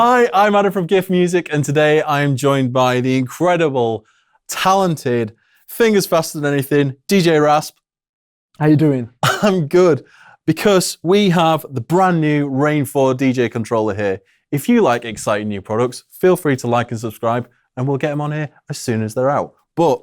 Hi, I'm Adam from Gear4music, and today I am joined by the incredible, talented, fingers faster than anything, DJ Rasp. How you doing? I'm good, because we have the brand new Rane 4 DJ controller here. If you like exciting new products, feel free to like and subscribe, and we'll get them on here as soon as they're out. But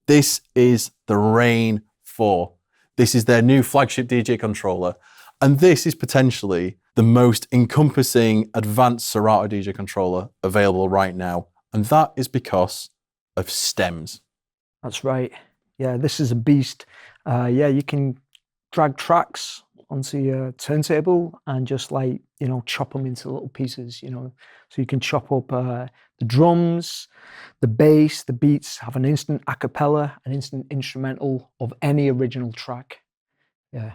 this is the Rane 4. This is their new flagship DJ controller, and this is potentially the most encompassing advanced Serato DJ controller available right now, and that is because of stems. That's right. Yeah, this is a beast. You can drag tracks onto your turntable and just chop them into little pieces, So you can chop up the drums, the bass, the beats, have an instant a cappella, an instant instrumental of any original track.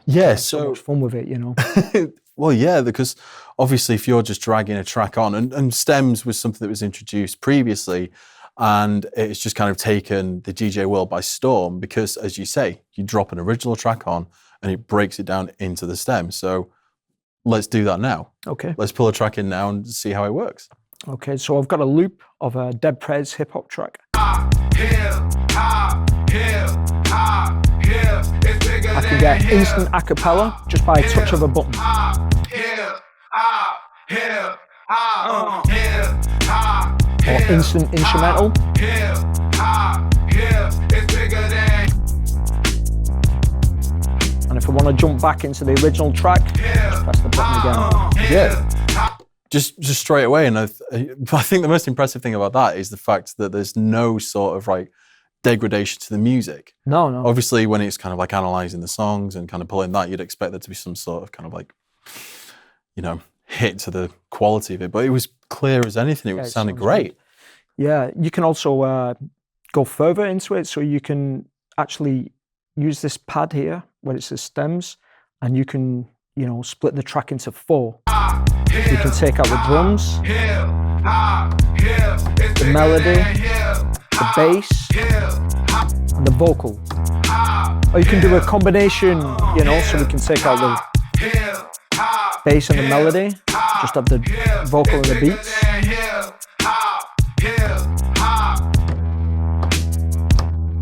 Yeah, so much fun with it, Well, yeah, because obviously if you're just dragging a track on, and stems was something that was introduced previously, and it's just kind of taken the DJ world by storm because, as you say, you drop an original track on and it breaks it down into the stem. So let's do that now. Okay. Let's pull a track in now and see how it works. Okay, so I've got a loop of a Dead Prez hip hop track. I can get instant a cappella just by a touch of a button. Or instant instrumental. And if I want to jump back into the original track, just press the button again. Yeah, just straight away. And I think the most impressive thing about that is the fact that there's no sort of degradation to the music. No. Obviously, when it's kind of analyzing the songs and kind of pulling that, you'd expect there to be some sort of kind of hit to the quality of it. But it was clear as anything. It sounded great. Good. Yeah, you can also go further into it. So you can actually use this pad here where it says stems, and you can, split the track into 4. You can take out the drums, the melody, the bass, and the vocal. Or you can do a combination, so we can take out the bass and the melody, just have the vocal and the beats.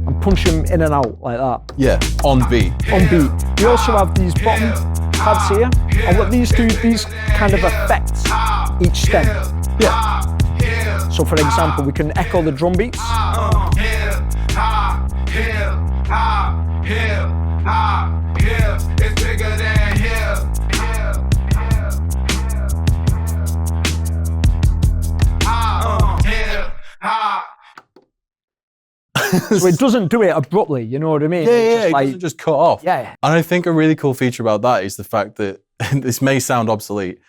And punch them in and out like that. Yeah, on beat. On beat. You also have these bottom pads here, and what these do, these kind of affect each stem. Yeah. So for example, we can echo the drum beats. So it doesn't do it abruptly, you know what I mean? Yeah, it doesn't just cut off. Yeah. And I think a really cool feature about that is the fact that, this may sound obsolete,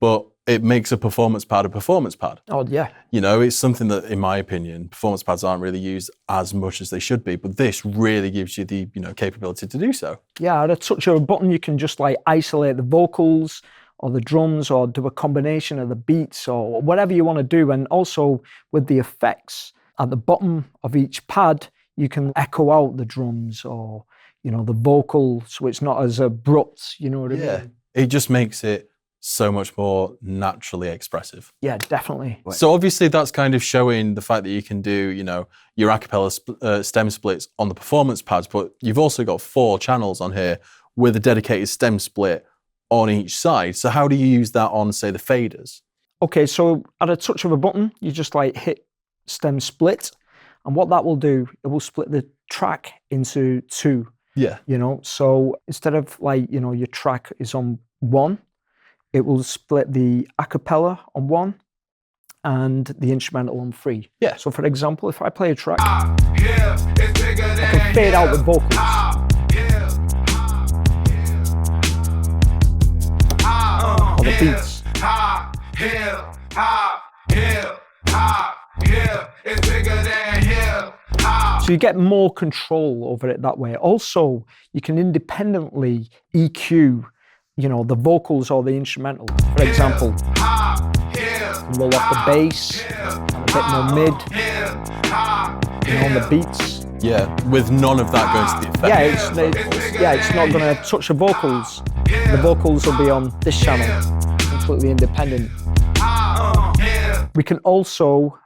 but it makes a performance pad a performance pad. Oh, yeah. It's something that, in my opinion, performance pads aren't really used as much as they should be, but this really gives you the, capability to do so. Yeah, at a touch of a button, you can just isolate the vocals or the drums, or do a combination of the beats, or whatever you want to do. And also with the effects, at the bottom of each pad, you can echo out the drums or, the vocal, so it's not as abrupt, you know what I mean? Yeah, it just makes it so much more naturally expressive. Yeah, definitely. So obviously that's kind of showing the fact that you can do, your a cappella stem splits on the performance pads, but you've also got 4 channels on here with a dedicated stem split on each side. So how do you use that on, say, the faders? Okay, so at a touch of a button, you just hit stem split, and what that will do, it will split the track into 2. Yeah. So instead of your track is on 1, it will split the a cappella on 1 and the instrumental on 3. Yeah. So for example, if I play a track, I can fade out the vocals. Or the beats. So you get more control over it that way. Also, you can independently EQ, the vocals or the instrumental. For example, roll off the bass, and a bit more mid, on the beats. Yeah, with none of that going to the effect. It's not going to touch the vocals. The vocals will be on this channel, completely independent. We can also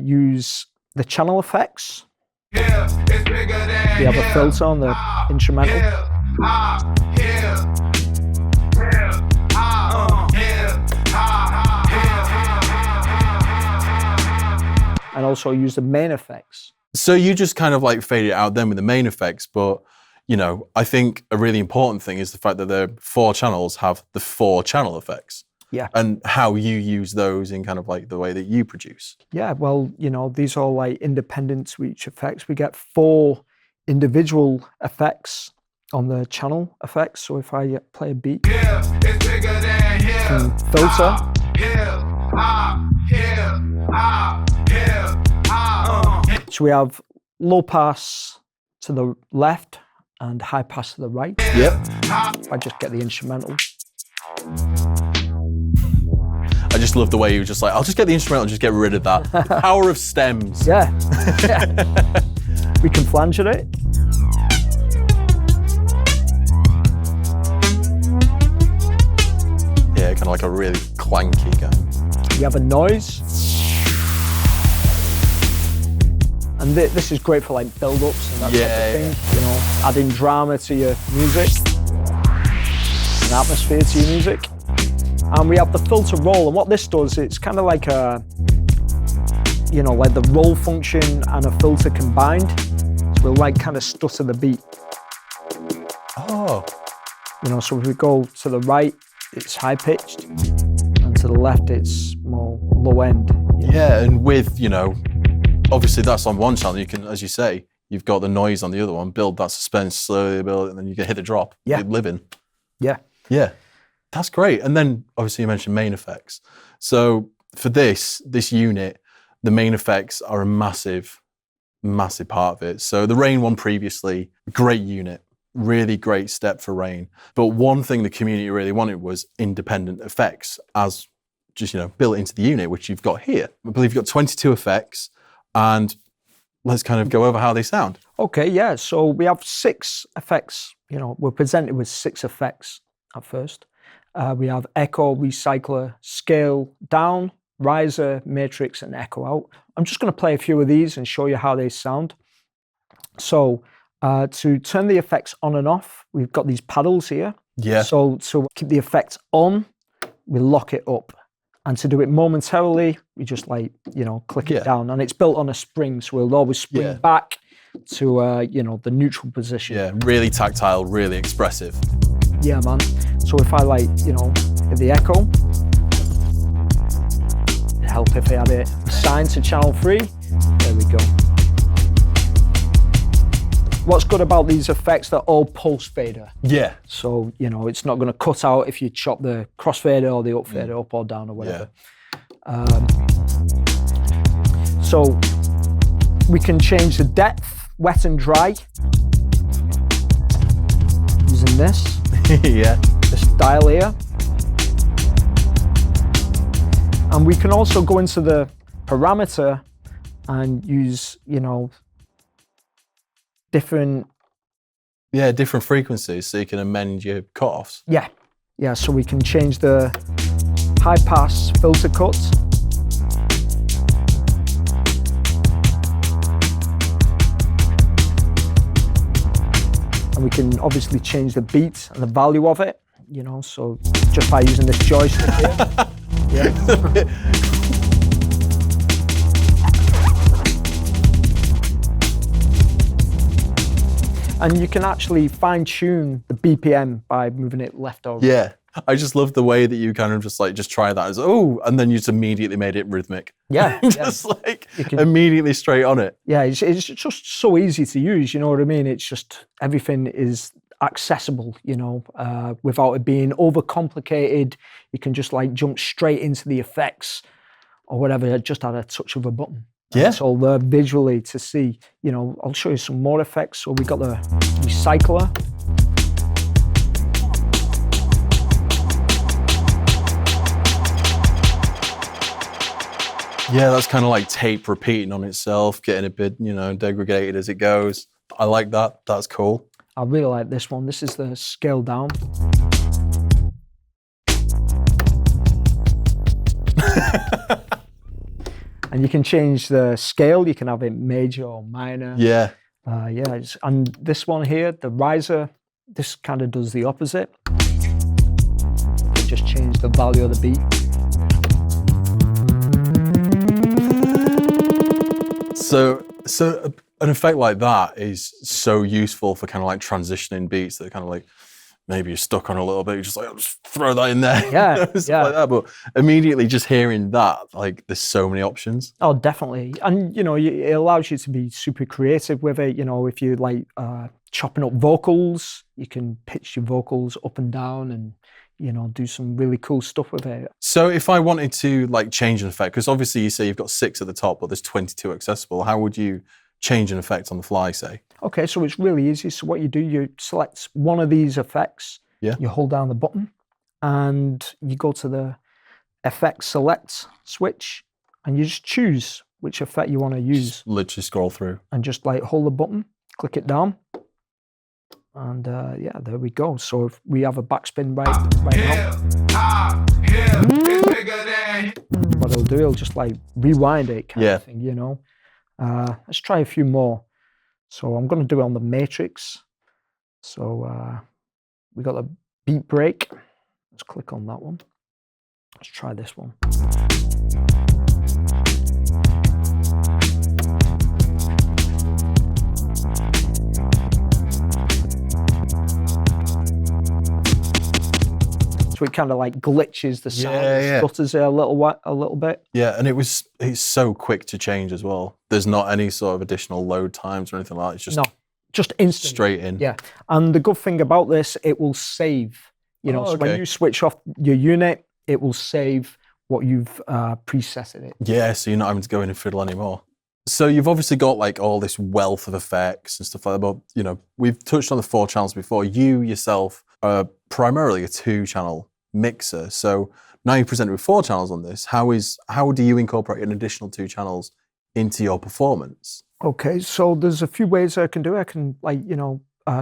use the channel effects. We have a filter on the instrumental. And also use the main effects. So you just kind of like fade it out then with the main effects, but you know, I think a really important thing is the fact that the 4 channels have the 4 channel effects. Yeah. And how you use those in kind of like the way that you produce. Yeah, well, you know, these are like independent to each effects. We get 4 individual effects on the channel effects. So if I play a beat, and filter. So we have low pass to the left and high pass to the right. Yep. I just get the instrumental. I just love the way you were just like, I'll just get the instrumental and just get rid of that. The power of stems. Yeah. We can flange it. Yeah, kind of like a really clanky guy. We have a noise. And this is great for like build-ups and that type of thing. You know, adding drama to your music, an atmosphere to your music. And we have the filter roll, and what this does, it's kind of like a, you know, like the roll function and a filter combined. So we'll like kind of stutter the beat. Oh. You know, so if we go to the right, it's high pitched, and to the left, it's more low end. Yeah, and with, you know, obviously that's on one channel, you can, as you say, you've got the noise on the other one, build that suspense, slowly build it, and then you can hit the drop. Yeah. Keep living. Yeah. Yeah. That's great. And then obviously you mentioned main effects. So for this unit, the main effects are a massive, massive part of it. So the Rane one previously, great unit, really great step for Rane. But one thing the community really wanted was independent effects as just, you know, built into the unit, which you've got here. I believe you've got 22 effects, and let's kind of go over how they sound. Okay, yeah. So we have 6 effects. You know, we're presented with 6 effects at first. We have echo, recycler, scale down, riser, matrix, and echo out. I'm just going to play a few of these and show you how they sound. So to turn the effects on and off, we've got these paddles here. Yeah. So to keep the effects on, we lock it up. And to do it momentarily, we just like, you know, click it down. And it's built on a spring, so we'll always spring back to, you know, the neutral position. Yeah, really tactile, really expressive. Yeah, man. So if I like, you know, hit the echo, it'd help if I had it assigned to channel 3. There we go. What's good about these effects, they're all pulse fader. Yeah. So, you know, it's not going to cut out if you chop the crossfader or the up fader up or down or whatever. Yeah. So we can change the depth, wet and dry, using this. Yeah. This dial here. And we can also go into the parameter and use, you know, different frequencies, so you can amend your cutoffs. Yeah, so we can change the high pass filter cut. And we can obviously change the beat and the value of it, you know, so just by using this joystick here. Yeah. And you can actually fine tune the BPM by moving it left or right. Yeah. I just love the way that you kind of just try that as, and then you just immediately made it rhythmic. Yeah. Just like immediately straight on it. Yeah, it's just so easy to use, you know what I mean? It's just, everything is accessible, you know, without it being overcomplicated. You can just like jump straight into the effects or whatever, just at a touch of a button. Yeah. It's all there visually to see. You know, I'll show you some more effects. So we got the recycler. Yeah, that's kind of like tape repeating on itself, getting a bit, you know, degraded as it goes. I like that. That's cool. I really like this one. This is the scale down. And you can change the scale. You can have it major or minor. Yeah. And this one here, the riser, this kind of does the opposite. You just change the value of the beat. So an effect like that is so useful for kind of like transitioning beats that kind of like maybe you're stuck on a little bit. You're just like, I'll just throw that in there. Yeah, Stuff like that. But immediately just hearing that, like there's so many options. Oh, definitely. And, it allows you to be super creative with it. If you like chopping up vocals, you can pitch your vocals up and down and, do some really cool stuff with it. So if I wanted to like change an effect, because obviously you say you've got 6 at the top, but there's 22 accessible, how would you change an effect on the fly, say? Okay, so it's really easy. So what you do, you select one of these effects, you hold down the button, and you go to the effect select switch, and you just choose which effect you want to use. Just literally scroll through. And just like hold the button, click it down, and there we go. So if we have a backspin right now. What it'll do, it'll just like rewind it kind of thing, Let's try a few more. So I'm going to do it on the matrix. So we got a beat break. Let's click on that one. Let's try this one. So it kind of like glitches the sound, stutters it a little bit. Yeah, and it's so quick to change as well. There's not any sort of additional load times or anything like that. It's just instant. Straight in. Yeah, and the good thing about this, it will save. So when you switch off your unit, it will save what you've preset in it. Yeah, so you're not having to go in and fiddle anymore. So you've obviously got like all this wealth of effects and stuff like that, but we've touched on the 4 channels before. You yourself are primarily a 2-channel mixer. So now you're presented with 4 channels on this. How do you incorporate an additional 2 channels into your performance? Okay, so there's a few ways I can do it. I can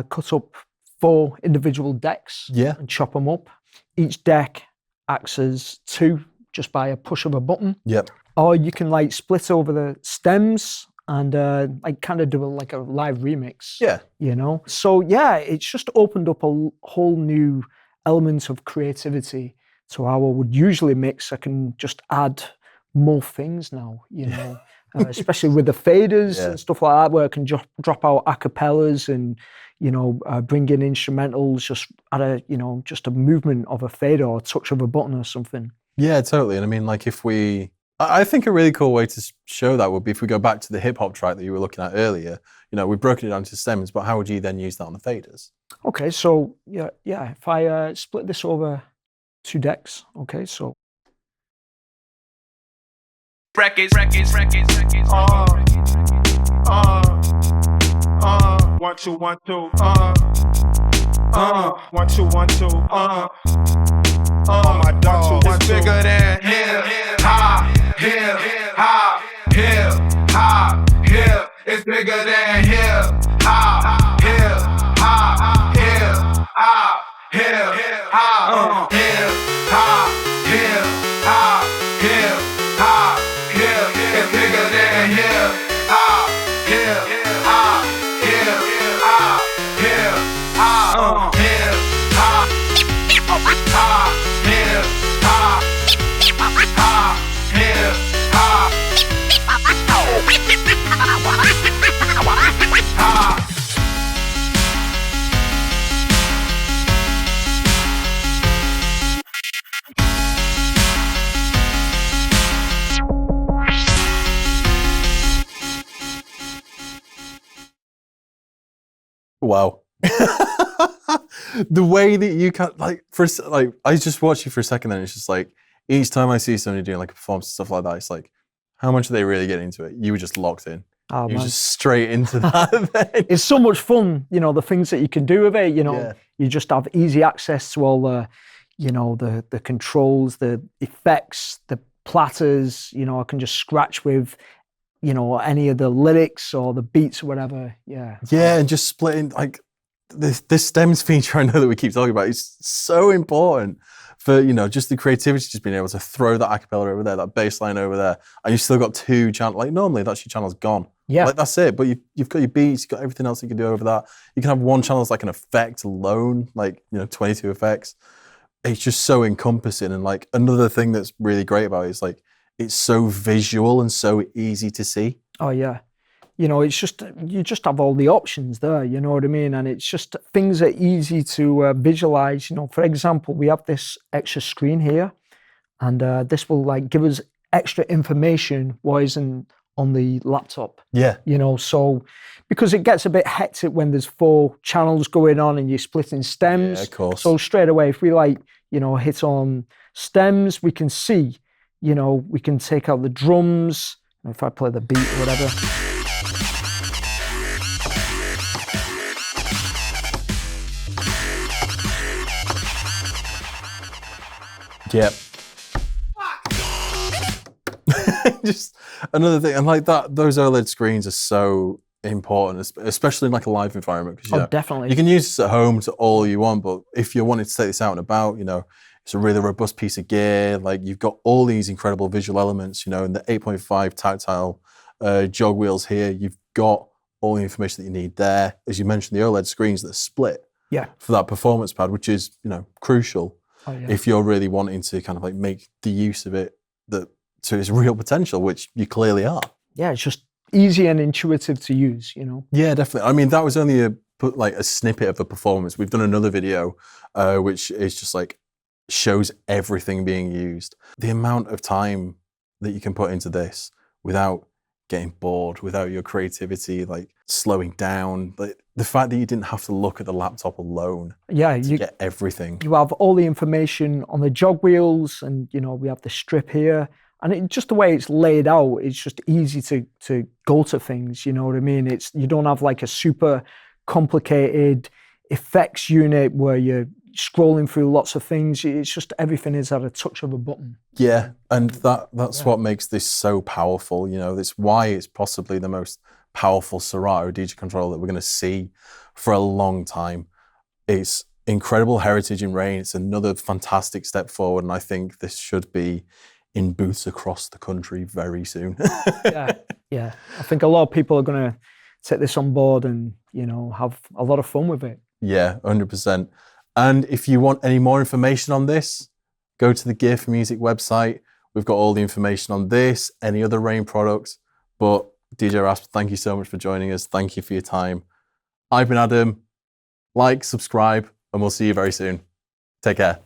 cut up 4 individual decks and chop them up. Each deck acts as 2 just by a push of a button. Yep. Or you can like split over the stems and kind of do a live remix. Yeah. So it's just opened up a whole new element of creativity to how I would usually mix. I can just add more things now, especially with the faders and stuff like that, where I can drop out acapellas and bring in instrumentals, just add just a movement of a fader or a touch of a button or something. Yeah, totally. And I mean, like I think a really cool way to show that would be if we go back to the hip hop track that you were looking at earlier. We've broken it down to stems, but how would you then use that on the faders? Okay, so if I split this over 2 decks, okay, so. Records. 1 2 1 2. 1 2 1 2. My dog is bigger than hip hop. It's bigger than hip hop. It's bigger than hip hop. Wow. The way that you can I just watched you for a second, then it's just like each time I see somebody doing like a performance and stuff like that, it's like, how much are they really getting into it? You were just locked in. Oh, you were just straight into that. It's so much fun, the things that you can do with it. You just have easy access to all the, the controls, the effects, the platters. I can just scratch with, any of the lyrics or the beats or whatever. Yeah. Yeah, and just splitting this stems feature I know that we keep talking about is so important for, you know, just the creativity, just being able to throw that acapella over there, that bass line over there, and you've still got two channels. Like normally that's your channel's gone. Yeah. Like that's it. But you've got your beats, you've got everything else you can do over that. You can have one channel as like an effect alone, like, you know, 22 effects. It's just so encompassing. And like another thing that's really great about it is like, it's so visual and so easy to see. Oh yeah. You know, it's just, you just have all the options there, you know what I mean? And it's just, things are easy to visualize. You know, for example, we have this extra screen here, and this will like give us extra information what isn't on the laptop. Yeah. You know, so because it gets a bit hectic when there's 4 channels going on and you're splitting stems. Yeah, of course. So straight away, if we like, you know, hit on stems, we can see, you know, we can take out the drums. If I play the beat or whatever. Yep. Just another thing, and like that, those OLED screens are so important, especially in like a live environment. Because Oh, definitely. you can use this at home to all you want, but if you're wanting to take this out and about, you know, it's a really robust piece of gear. Like you've got all these incredible visual elements, you know, and the 8.5 tactile jog wheels here. You've got all the information that you need there. As you mentioned, the OLED screens that are split. Yeah. For that performance pad, which is, you know, crucial. Oh, yeah. If you're really wanting to kind of like make the use of it to its real potential, which you clearly are. Yeah, it's just easy and intuitive to use, you know. Yeah, definitely. I mean, that was only a snippet of a performance. We've done another video, which is just like shows everything being used. The amount of time that you can put into this without getting bored, without your creativity like slowing down, like the fact that you didn't have to look at the laptop alone. Yeah, to get everything. You have all the information on the jog wheels, and you know, we have the strip here, and just the way it's laid out, it's just easy to go to things, you know what I mean? It's, you don't have like a super complicated effects unit where you're scrolling through lots of things. It's just, everything is at a touch of a button. Yeah, and that's what makes this so powerful. You know, that's why it's possibly the most powerful Serato DJ controller that we're going to see for a long time. It's incredible heritage in Rane. It's another fantastic step forward, and I think this should be in booths across the country very soon. Yeah. I think a lot of people are going to take this on board and, you know, have a lot of fun with it. Yeah, 100%. And if you want any more information on this, go to the Gear4music website. We've got all the information on this, any other Rane products. But DJ Rasp, thank you so much for joining us. Thank you for your time. I've been Adam. Like, subscribe, and we'll see you very soon. Take care.